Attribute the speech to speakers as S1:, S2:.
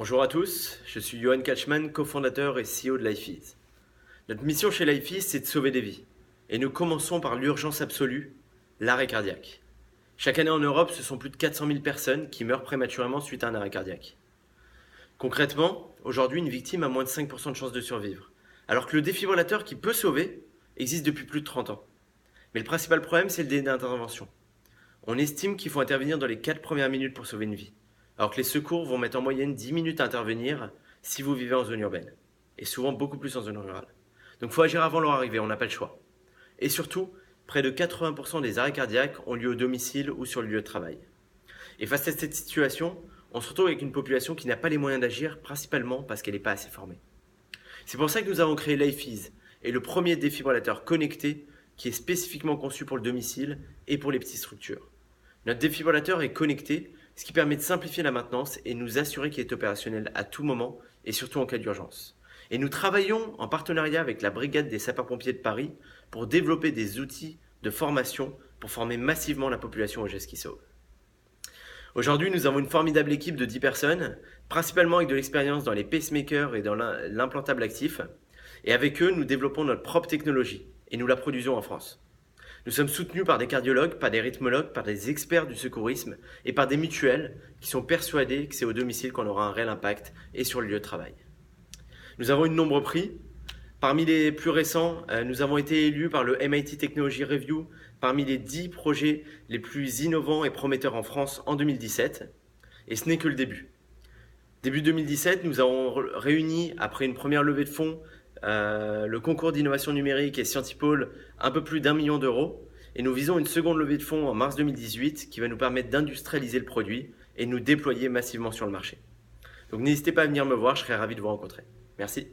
S1: Bonjour à tous, je suis Johan Kachman, cofondateur et CEO de LifeEase. Notre mission chez LifeEase, c'est de sauver des vies. Et nous commençons par l'urgence absolue, l'arrêt cardiaque. Chaque année en Europe, ce sont plus de 400 000 personnes qui meurent prématurément suite à un arrêt cardiaque. Concrètement, aujourd'hui, une victime a moins de 5% de chances de survivre, alors que le défibrillateur qui peut sauver existe depuis plus de 30 ans. Mais le principal problème, c'est le délai d'intervention. On estime qu'il faut intervenir dans les 4 premières minutes pour sauver une vie, alors que les secours vont mettre en moyenne 10 minutes à intervenir si vous vivez en zone urbaine, et souvent beaucoup plus en zone rurale. Donc il faut agir avant leur arrivée, on n'a pas le choix. Et surtout, près de 80% des arrêts cardiaques ont lieu au domicile ou sur le lieu de travail. Et face à cette situation, on se retrouve avec une population qui n'a pas les moyens d'agir, principalement parce qu'elle n'est pas assez formée. C'est pour ça que nous avons créé LifeEase, et le premier défibrillateur connecté qui est spécifiquement conçu pour le domicile et pour les petites structures. Notre défibrillateur est connecté, ce qui permet de simplifier la maintenance et nous assurer qu'il est opérationnel à tout moment et surtout en cas d'urgence. Et nous travaillons en partenariat avec la Brigade des sapeurs-pompiers de Paris pour développer des outils de formation pour former massivement la population aux gestes qui sauvent. Aujourd'hui, nous avons une formidable équipe de 10 personnes, principalement avec de l'expérience dans les pacemakers et dans l'implantable actif. Et avec eux, nous développons notre propre technologie et nous la produisons en France. Nous sommes soutenus par des cardiologues, par des rythmologues, par des experts du secourisme et par des mutuelles qui sont persuadés que c'est au domicile qu'on aura un réel impact et sur le lieu de travail. Nous avons eu de nombreux prix. Parmi les plus récents, nous avons été élus par le MIT Technology Review parmi les 10 projets les plus innovants et prometteurs en France en 2017. Et ce n'est que le début. Début 2017, nous avons réuni, après une première levée de fonds, le concours d'innovation numérique et Scientipol, un peu plus d'1 million d'euros. Et nous visons une seconde levée de fonds en mars 2018 qui va nous permettre d'industrialiser le produit et de nous déployer massivement sur le marché. Donc n'hésitez pas à venir me voir, je serai ravi de vous rencontrer. Merci.